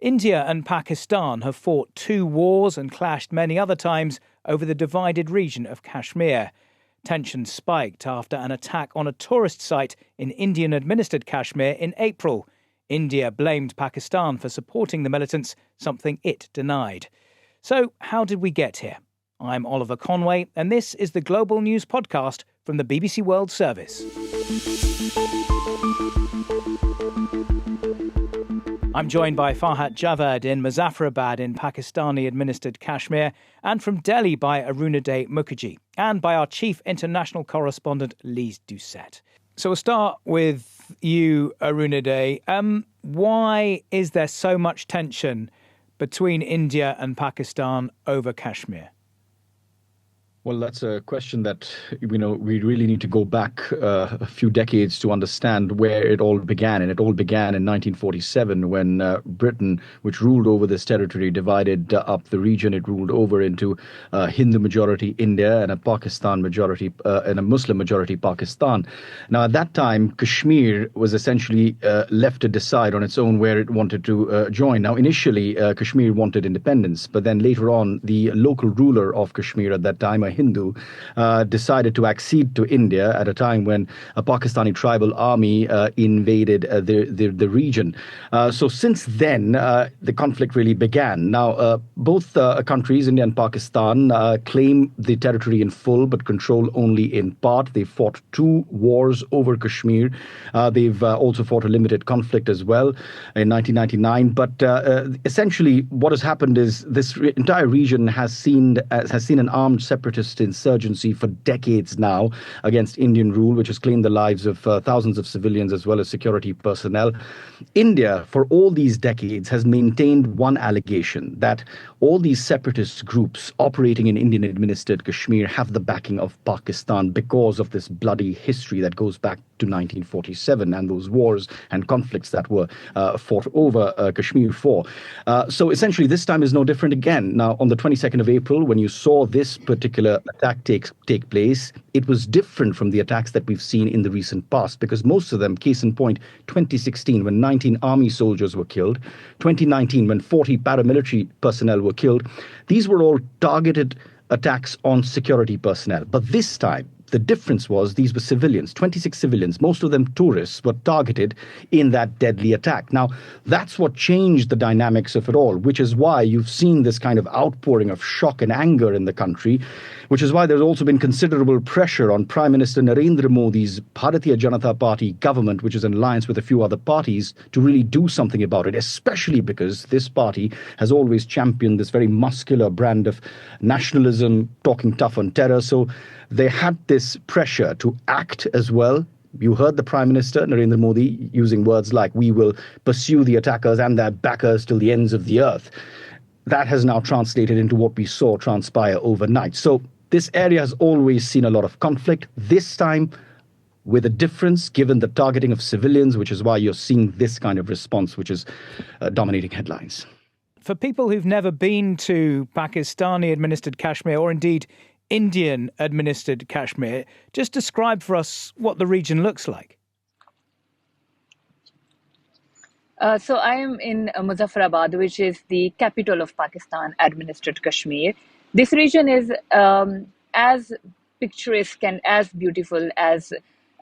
India and Pakistan have fought 2 wars and clashed many other times over the divided region of Kashmir. Tensions spiked after an attack on a tourist site in Indian-administered Kashmir in April. India blamed Pakistan for supporting the militants, something it denied. So, how did we get here? I'm Oliver Conway, and this is the Global News Podcast from the BBC World Service. I'm joined by Farhat Javed in Muzaffarabad in Pakistani-administered Kashmir, and from Delhi by Arunaday Mukherjee, and by our chief international correspondent, Lise Doucette. So we'll start with you, Arunaday. Why is there so much tension between India and Pakistan over Kashmir? Well, that's a question that, we really need to go back a few decades to understand where it all began. And it all began in 1947 when Britain, which ruled over this territory, divided up the region. It ruled over into Hindu-majority India and a Pakistan majority and a Muslim-majority Pakistan. Now, at that time, Kashmir was essentially left to decide on its own where it wanted to join. Now, initially, Kashmir wanted independence, but then later on, the local ruler of Kashmir at that time, a Hindu, decided to accede to India at a time when a Pakistani tribal army invaded the region. So since then, the conflict really began. Now, both countries, India and Pakistan, claim the territory in full, but control only in part. They fought 2 wars over Kashmir. They've also fought a limited conflict as well in 1999. But essentially, what has happened is this entire region has seen an armed separatist insurgency for decades now against Indian rule, which has claimed the lives of thousands of civilians as well as security personnel. India, for all these decades, has maintained one allegation, that all these separatist groups operating in Indian-administered Kashmir have the backing of Pakistan because of this bloody history that goes back to 1947 and those wars and conflicts that were fought over Kashmir for. So essentially, this time is no different again. Now, on the 22nd of April, when you saw this particular attack take place, it was different from the attacks that we've seen in the recent past, because most of them, case in point, 2016, when 19 army soldiers were killed, 2019, when 40 paramilitary personnel were killed, these were all targeted attacks on security personnel. But this time, the difference was these were civilians, 26 civilians, most of them tourists, were targeted in that deadly attack. Now, that's what changed the dynamics of it all, which is why you've seen this kind of outpouring of shock and anger in the country, which is why there's also been considerable pressure on Prime Minister Narendra Modi's Bharatiya Janata Party government, which is in alliance with a few other parties, to really do something about it, especially because this party has always championed this very muscular brand of nationalism, talking tough on terror. So they had this pressure to act as well. You heard the Prime Minister, Narendra Modi, using words like, "We will pursue the attackers and their backers till the ends of the earth." That has now translated into what we saw transpire overnight. So this area has always seen a lot of conflict. This time, with a difference, given the targeting of civilians, which is why you're seeing this kind of response, which is dominating headlines. For people who've never been to Pakistani-administered Kashmir, or indeed Indian-administered Kashmir, just describe for us what the region looks like. So I am in Muzaffarabad, which is the capital of Pakistan-administered Kashmir. This region is as picturesque and as beautiful as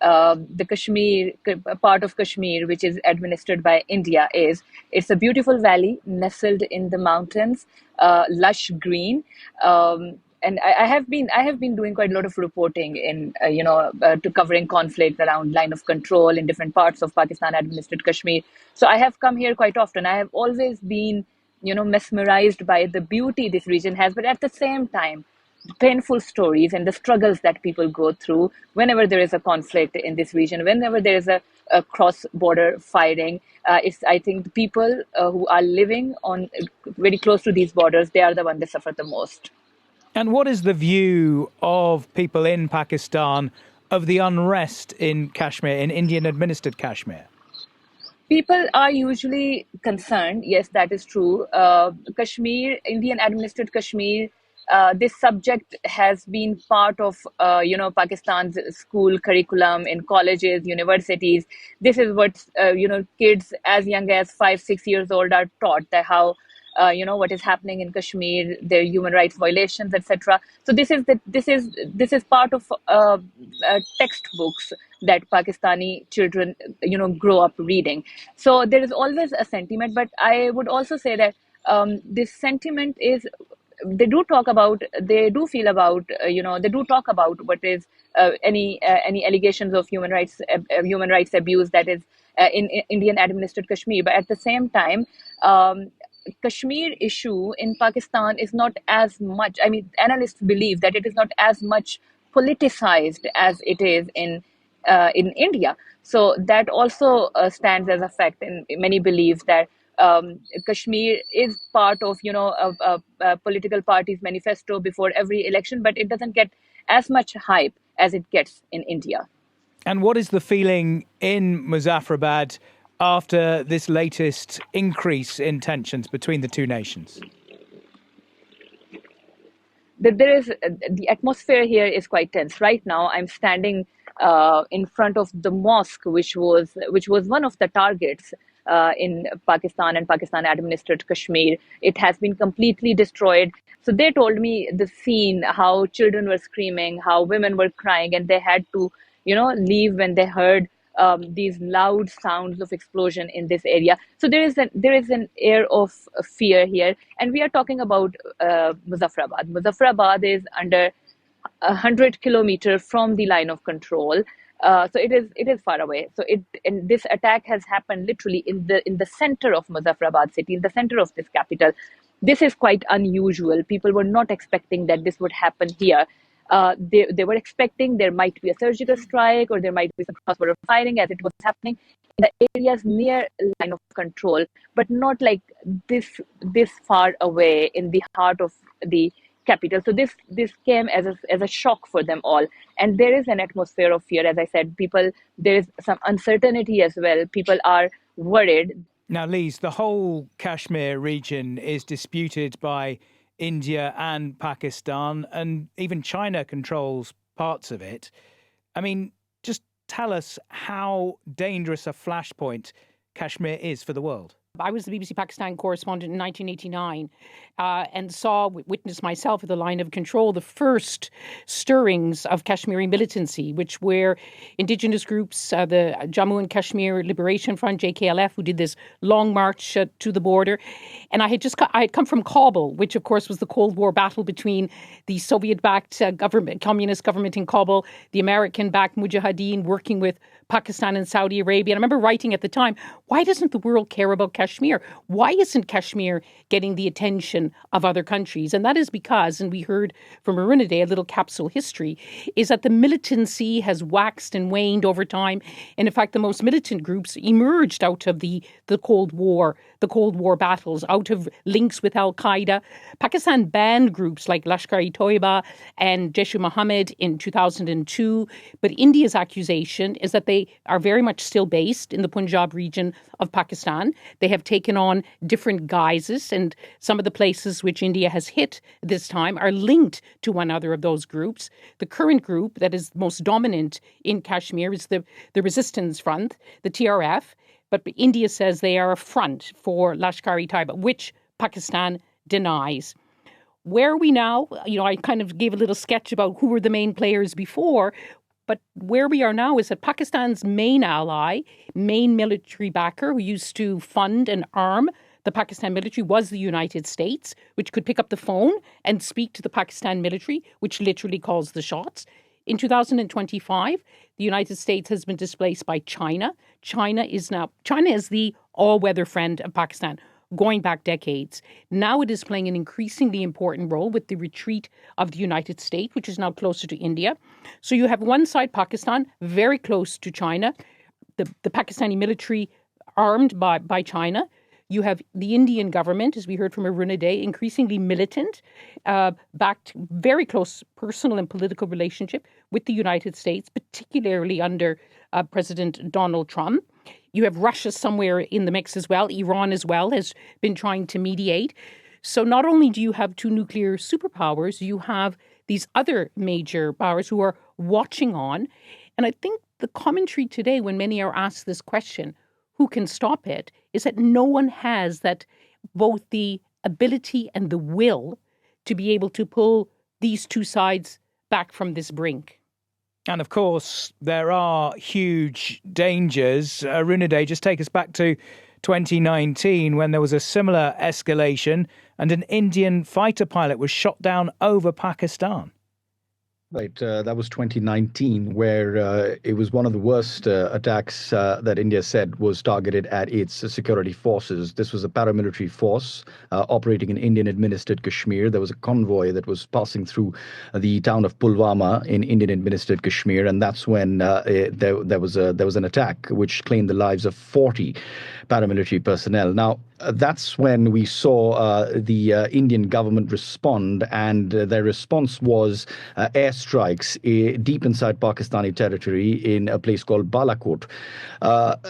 the Kashmir, part of Kashmir, which is administered by India, is. It's a beautiful valley nestled in the mountains, lush green. And I have been doing quite a lot of reporting in to covering conflict around line of control in different parts of Pakistan administered Kashmir. So I have come here quite often. I have always been mesmerized by the beauty this region has, but at the same time, painful stories and the struggles that people go through whenever there is a conflict in this region, whenever there is a cross-border fighting. I think the people who are living on very close to these borders, they are the ones that suffer the most. And what is the view of people in Pakistan of the unrest in Kashmir, in Indian-administered Kashmir? People are usually concerned. Yes, that is true. Kashmir, Indian-administered Kashmir, this subject has been part of, Pakistan's school curriculum in colleges, universities. This is what, kids as young as 5, 6 years old are taught, that how, what is happening in Kashmir, their human rights violations, etc. So this is part of textbooks that Pakistani children, grow up reading. So there is always a sentiment, but I would also say that this sentiment is, they do talk about, they do feel about, they do talk about what is any allegations of human rights abuse that is in Indian administered Kashmir. But at the same time, Kashmir issue in Pakistan is not as much, I mean, analysts believe that it is not as much politicized as it is in India. So that also stands as a fact, and many believe that Kashmir is part of, a political party's manifesto before every election, but it doesn't get as much hype as it gets in India. And what is the feeling in Muzaffarabad after this latest increase in tensions between the two nations? The atmosphere here is quite tense. Right now, I'm standing in front of the mosque, which was one of the targets in Pakistan and Pakistan-administered Kashmir. It has been completely destroyed. So they told me the scene, how children were screaming, how women were crying, and they had to, leave when they heard these loud sounds of explosion in this area. So there is an air of fear here, and we are talking about Muzaffarabad. Muzaffarabad is under 100 kilometers from the line of control. So it is far away. So and this attack has happened literally in the center of Muzaffarabad city, in the center of this capital. This is quite unusual. People were not expecting that this would happen here. They were expecting there might be a surgical strike, or there might be some cross-border firing, as it was happening in the areas near line of control, but not like this far away in the heart of the capital. So this came as a shock for them all, and there is an atmosphere of fear. As I said, there is some uncertainty as well. People are worried. Now, Lise, the whole Kashmir region is disputed by India and Pakistan, and even China controls parts of it. I mean, just tell us how dangerous a flashpoint Kashmir is for the world. I was the BBC Pakistan correspondent in 1989 and witnessed myself at the line of control the first stirrings of Kashmiri militancy, which were indigenous groups, the Jammu and Kashmir Liberation Front, JKLF, who did this long march to the border. And I had come from Kabul, which of course was the Cold War battle between the Soviet-backed communist government in Kabul, the American-backed Mujahideen working with Pakistan and Saudi Arabia. And I remember writing at the time, why doesn't the world care about Kashmir? Why isn't Kashmir getting the attention of other countries? And that is because, and we heard from Arunade, a little capsule history, is that the militancy has waxed and waned over time. And in fact, the most militant groups emerged out of the Cold War battles, out of links with Al-Qaeda. Pakistan banned groups like Lashkar-e-Toiba and Jaish-e-Mohammed in 2002. But India's accusation is that they are very much still based in the Punjab region of Pakistan. They have taken on different guises, and some of the places which India has hit this time are linked to one other of those groups. The current group that is most dominant in Kashmir is the Resistance Front, the TRF, but India says they are a front for Lashkar-e-Taiba, which Pakistan denies. Where are we now? I kind of gave a little sketch about who were the main players before. But where we are now is that Pakistan's main ally, main military backer, who used to fund and arm the Pakistan military, was the United States, which could pick up the phone and speak to the Pakistan military, which literally calls the shots. In 2025, the United States has been displaced by China. China is the all-weather friend of Pakistan, going back decades. Now it is playing an increasingly important role with the retreat of the United States, which is now closer to India. So you have one side, Pakistan, very close to China, the Pakistani military armed by China. You have the Indian government, as we heard from Arunade, increasingly militant, backed very close personal and political relationship with the United States, particularly under President Donald Trump. You have Russia somewhere in the mix as well. Iran as well has been trying to mediate. So not only do you have two nuclear superpowers, you have these other major powers who are watching on. And I think the commentary today, when many are asked this question, who can stop it, is that no one has that both the ability and the will to be able to pull these two sides back from this brink. And of course, there are huge dangers. Arunaday, just take us back to 2019 when there was a similar escalation and an Indian fighter pilot was shot down over Pakistan. Right, that was 2019, where it was one of the worst attacks that India said was targeted at its security forces. This was a paramilitary force operating in Indian-administered Kashmir. There was a convoy that was passing through the town of Pulwama in Indian-administered Kashmir, and that's when there was an attack which claimed the lives of 40 paramilitary personnel. Now, that's when we saw the Indian government respond, and their response was airstrikes deep inside Pakistani territory in a place called Balakot.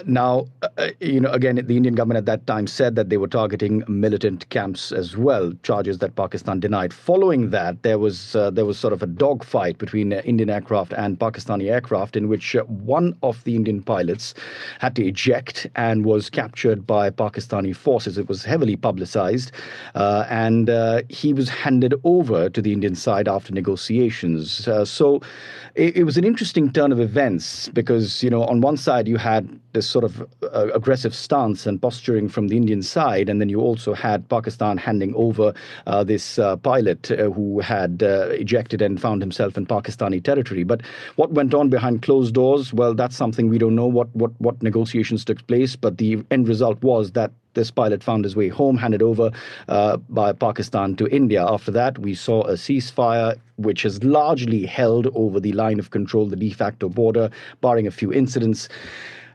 Now, again, the Indian government at that time said that they were targeting militant camps as well, charges that Pakistan denied. Following that, there was sort of a dogfight between Indian aircraft and Pakistani aircraft in which one of the Indian pilots had to eject and was captured by Pakistani forces. It was heavily publicized, and he was handed over to the Indian side after negotiations. So it was an interesting turn of events because, on one side you had this sort of aggressive stance and posturing from the Indian side, and then you also had Pakistan handing over this pilot who had ejected and found himself in Pakistani territory. But what went on behind closed doors, well, that's something we don't know what negotiations took place, but the end result was that this pilot found his way home, handed over by Pakistan to India. After that, we saw a ceasefire, which has largely held over the line of control, the de facto border, barring a few incidents.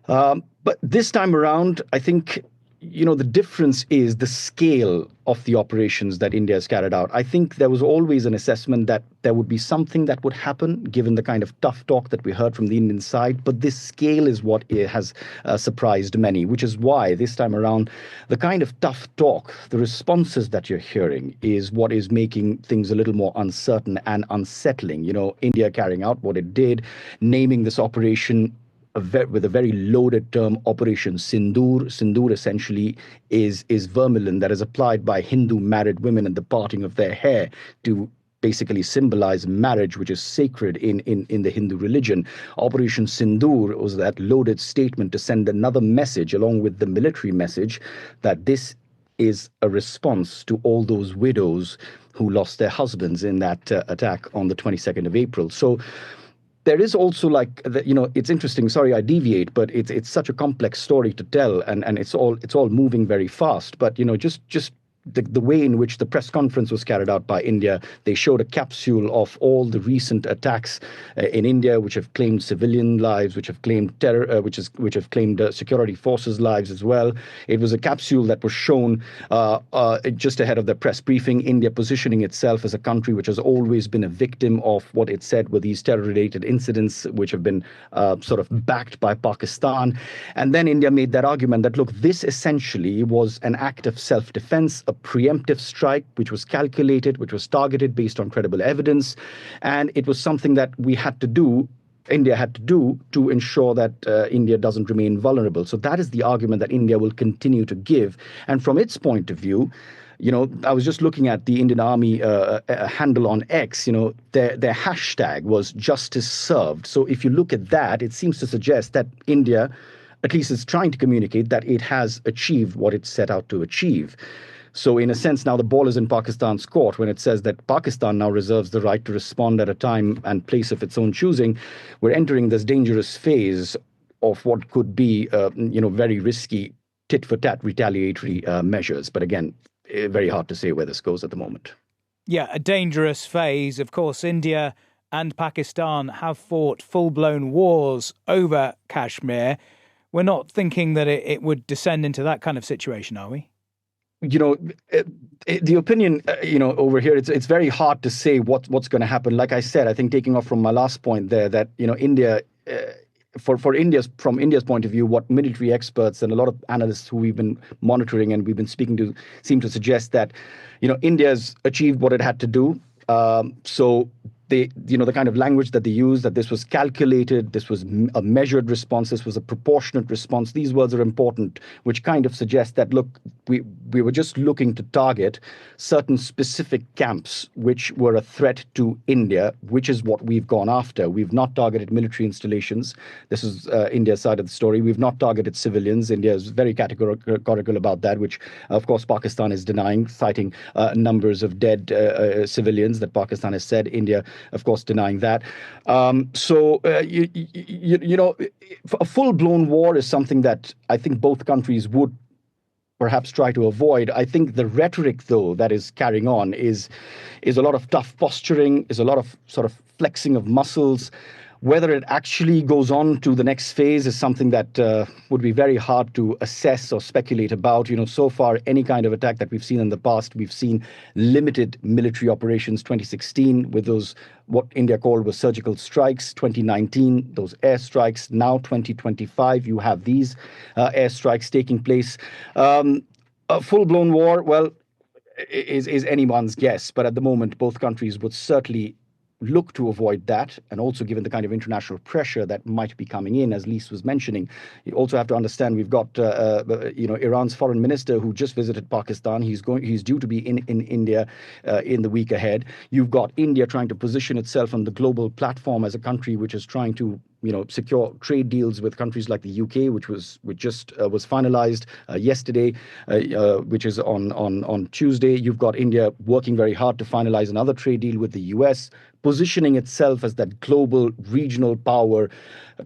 But this time around, I think, the difference is the scale of the operations that India has carried out. I think there was always an assessment that there would be something that would happen, given the kind of tough talk that we heard from the Indian side. But this scale is what has surprised many, which is why this time around, the kind of tough talk, the responses that you're hearing is what is making things a little more uncertain and unsettling. India carrying out what it did, naming this operation with a very loaded term, Operation Sindoor. Sindoor essentially is vermilion that is applied by Hindu married women at the parting of their hair to basically symbolize marriage, which is sacred in the Hindu religion. Operation Sindoor was that loaded statement to send another message along with the military message that this is a response to all those widows who lost their husbands in that attack on the 22nd of April. So there is also it's interesting. Sorry, I deviate, but it's such a complex story to tell, and it's all moving very fast. But just the way in which the press conference was carried out by India, they showed a capsule of all the recent attacks in India, which have claimed civilian lives, which have claimed terror, which have claimed security forces' lives as well. It was a capsule that was shown just ahead of the press briefing. India positioning itself as a country which has always been a victim of what it said were these terror-related incidents, which have been sort of backed by Pakistan. And then India made that argument that, look, this essentially was an act of self-defense, a preemptive strike, which was calculated, which was targeted based on credible evidence. And it was something that India had to do to ensure that India doesn't remain vulnerable. So that is the argument that India will continue to give. And from its point of view, I was just looking at the Indian Army handle on X, their hashtag was justice served. So if you look at that, it seems to suggest that India, at least, is trying to communicate that it has achieved what it set out to achieve. So in a sense, now the ball is in Pakistan's court when it says that Pakistan now reserves the right to respond at a time and place of its own choosing. We're entering this dangerous phase of what could be, very risky tit-for-tat retaliatory measures. But again, very hard to say where this goes at the moment. Yeah, a dangerous phase. Of course, India and Pakistan have fought full-blown wars over Kashmir. We're not thinking that it would descend into that kind of situation, are we? The opinion, over here, it's very hard to say what's going to happen. Like I said, I think taking off from my last point there, that, India for from India's point of view, what military experts and a lot of analysts who we've been monitoring and we've been speaking to seem to suggest that, India's achieved what it had to do. So the kind of language that they use, that this was calculated, this was a measured response, this was a proportionate response. These words are important, which kind of suggest that, look, we were just looking to target certain specific camps which were a threat to India, which is what we've gone after. We've not targeted military installations. This is India's side of the story. We've not targeted civilians. India is very categorical about that, which, of course, Pakistan is denying, citing numbers of dead civilians that Pakistan has said. India, of course, denying that. A full-blown war is something that I think both countries would perhaps try to avoid. I think the rhetoric, though, that is carrying on is a lot of tough posturing, is a lot of sort of flexing of muscles. Whether it actually goes on to the next phase is something that would be very hard to assess or speculate about. So far, any kind of attack that we've seen in the past, we've seen limited military operations. 2016 with those, what India called was surgical strikes. 2019, those airstrikes. Now 2025, you have these airstrikes taking place. A full-blown war, well, is anyone's guess. But at the moment, both countries would certainly look to avoid that, and also given the kind of international pressure that might be coming in, as Lise was mentioning. You also have to understand we've got Iran's foreign minister who just visited Pakistan. He's due to be in India in the week ahead. You've got India trying to position itself on the global platform as a country which is trying to secure trade deals with countries like the UK, which just was finalized yesterday, which is on Tuesday. You've got India working very hard to finalize another trade deal with the US, positioning itself as that global regional power,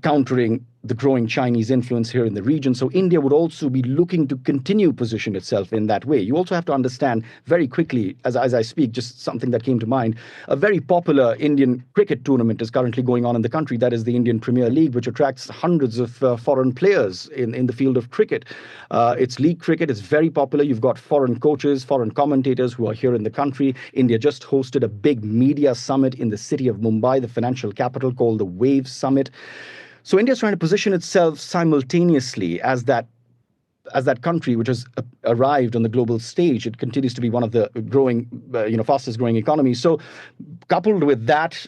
countering the growing Chinese influence here in the region. So India would also be looking to continue position itself in that way. You also have to understand very quickly, as I speak, just something that came to mind. A very popular Indian cricket tournament is currently going on in the country. That is the Indian Premier League, which attracts hundreds of foreign players in the field of cricket. It's league cricket. It's very popular. You've got foreign coaches, foreign commentators who are here in the country. India just hosted a big media summit in the city of Mumbai, the financial capital, called the WAVE Summit. So India's trying to position itself simultaneously as that country which has arrived on the global stage. It continues to be one of the fastest growing economies. So coupled with that,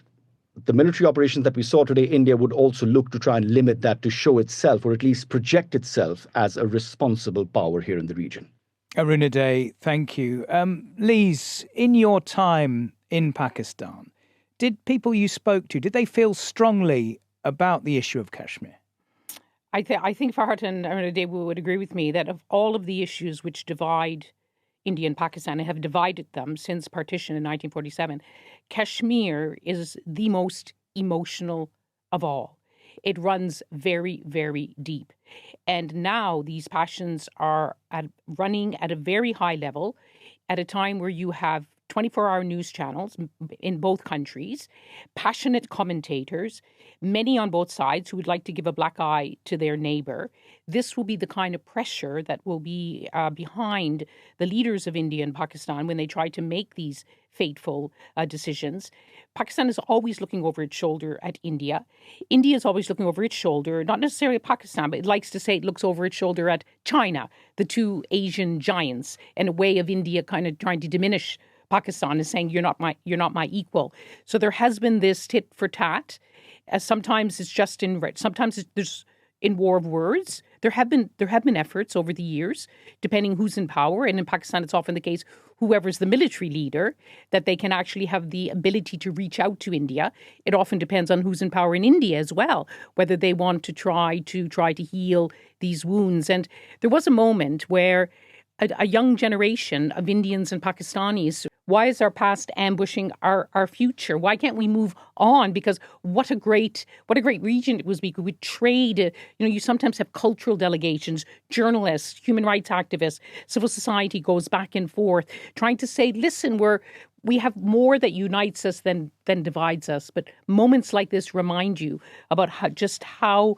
the military operations that we saw today, India would also look to try and limit that to show itself, or at least project itself as a responsible power here in the region. Arunaday, thank you. Lise, in your time in Pakistan, did people you spoke to, did they feel strongly about the issue of Kashmir? I think Farhat and Arunaday would agree with me that of all of the issues which divide India and Pakistan and have divided them since partition in 1947, Kashmir is the most emotional of all. It runs very, very deep. And now these passions are running at a very high level at a time where you have 24-hour news channels in both countries, passionate commentators, many on both sides who would like to give a black eye to their neighbor. This will be the kind of pressure that will be behind the leaders of India and Pakistan when they try to make these fateful decisions. Pakistan is always looking over its shoulder at India. India is always looking over its shoulder, not necessarily at Pakistan, but it likes to say it looks over its shoulder at China, the two Asian giants, and a way of India kind of trying to diminish Pakistan is saying you're not my equal. So there has been this tit for tat. Sometimes it's just there's in war of words. There have been efforts over the years, depending who's in power, and in Pakistan it's often the case whoever's the military leader, that they can actually have the ability to reach out to India. It often depends on who's in power in India as well, whether they want to try to heal these wounds. And there was a moment where a young generation of Indians and Pakistanis, why is our past ambushing our future? Why can't we move on? Because what a great region it was. We could trade. You sometimes have cultural delegations, journalists, human rights activists, civil society goes back and forth, trying to say, listen, we have more that unites us than divides us. But moments like this remind you about how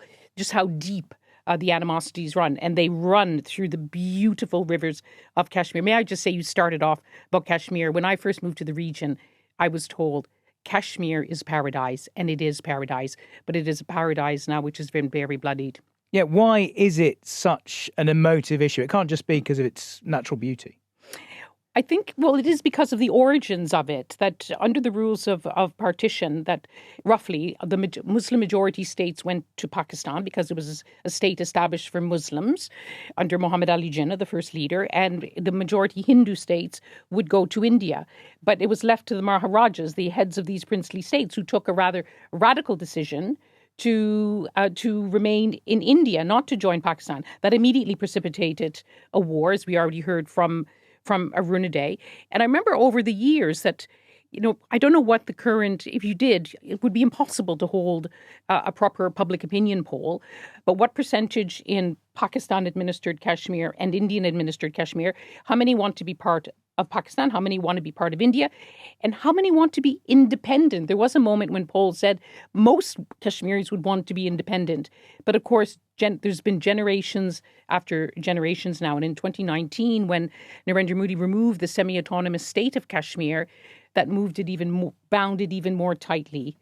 deep the animosities run, and they run through the beautiful rivers of Kashmir. May I just say, you started off about Kashmir. When I first moved to the region, I was told Kashmir is paradise, and it is paradise, but it is a paradise now which has been very bloodied. Yeah, why is it such an emotive issue? It can't just be because of its natural beauty. I think, well, it is because of the origins of it, that under the rules of partition, that roughly the Muslim majority states went to Pakistan because it was a state established for Muslims under Muhammad Ali Jinnah, the first leader, and the majority Hindu states would go to India. But it was left to the Maharajas, the heads of these princely states, who took a rather radical decision to remain in India, not to join Pakistan. That immediately precipitated a war, as we already heard from Arunadhay. And I remember over the years that, I don't know what the current, if you did, it would be impossible to hold a proper public opinion poll, but what percentage in Pakistan-administered Kashmir and Indian-administered Kashmir, how many want to be part of Pakistan, how many want to be part of India, and how many want to be independent? There was a moment when polls said most Kashmiris would want to be independent. But of course, there's been generations after generations now. And in 2019, when Narendra Modi removed the semi-autonomous state of Kashmir, that moved it bound it even more tightly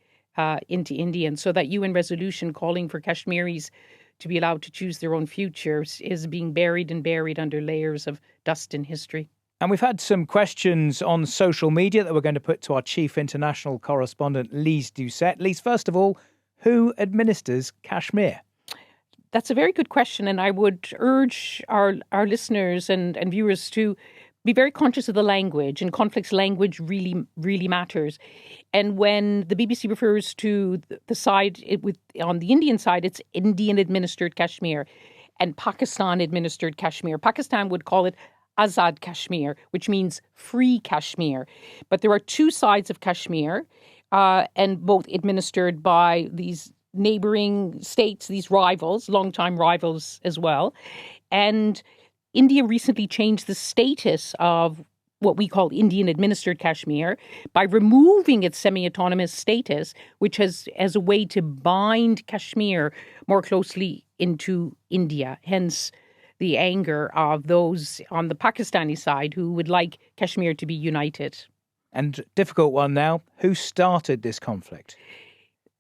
into India. And so that UN resolution calling for Kashmiris to be allowed to choose their own futures is being buried under layers of dust in history. And we've had some questions on social media that we're going to put to our chief international correspondent, Lise Doucette. Lise, first of all, who administers Kashmir? That's a very good question. And I would urge our listeners and viewers to be very conscious of the language. In conflicts, language really, really matters. And when the BBC refers to the side, on the Indian side, it's Indian-administered Kashmir and Pakistan-administered Kashmir. Pakistan would call it Azad Kashmir, which means free Kashmir. But there are two sides of Kashmir, and both administered by these neighboring states, these rivals, longtime rivals as well. And India recently changed the status of what we call Indian-administered Kashmir by removing its semi-autonomous status, which has as a way to bind Kashmir more closely into India. Hence the anger of those on the Pakistani side who would like Kashmir to be united. And difficult one now. Who started this conflict?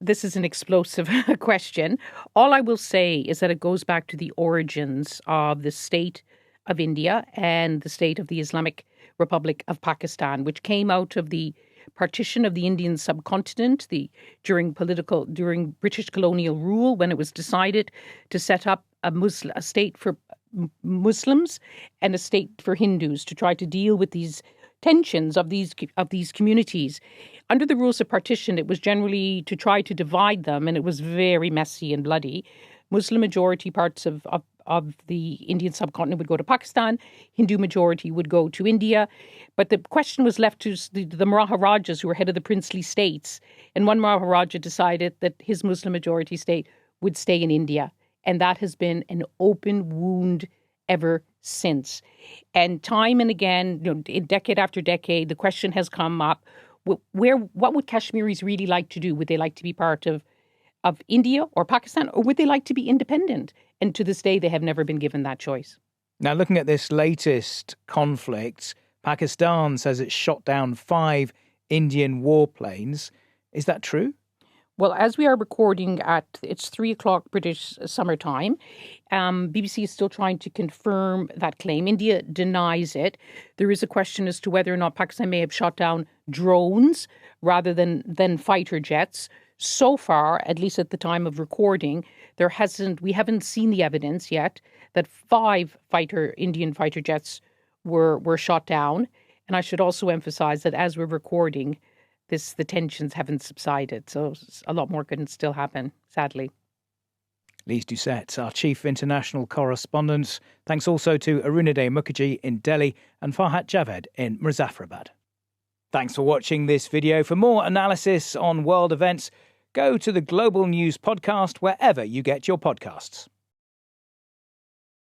This is an explosive question. All I will say is that it goes back to the origins of the state of India and the state of the Islamic Republic of Pakistan, which came out of the partition of the Indian subcontinent during British colonial rule, when it was decided to set up a state for Muslims and a state for Hindus to try to deal with these tensions of these communities. Under the rules of partition, it was generally to try to divide them, and it was very messy and bloody. Muslim majority parts of the Indian subcontinent would go to Pakistan, Hindu majority would go to India. But the question was left to the Maharajas, who were head of the princely states. And one Maharaja decided that his Muslim majority state would stay in India. And that has been an open wound ever since. And time and again, decade after decade, the question has come up, what would Kashmiris really like to do? Would they like to be part of India or Pakistan, or would they like to be independent? And to this day, they have never been given that choice. Now, looking at this latest conflict, Pakistan says it shot down 5 Indian warplanes. Is that true? Well, as we are recording it's 3:00 British summertime, BBC is still trying to confirm that claim. India denies it. There is a question as to whether or not Pakistan may have shot down drones rather than fighter jets. So far, at least at the time of recording, we haven't seen the evidence yet that 5 Indian fighter jets were shot down. And I should also emphasize that as we're recording, the tensions haven't subsided, so a lot more can still happen, sadly. Lise Doucette, our chief international correspondent. Thanks also to Arunadhay Mukherjee in Delhi and Farhat Javed in Muzaffarabad. Thanks for watching this video. For more analysis on world events, go to the Global News Podcast wherever you get your podcasts.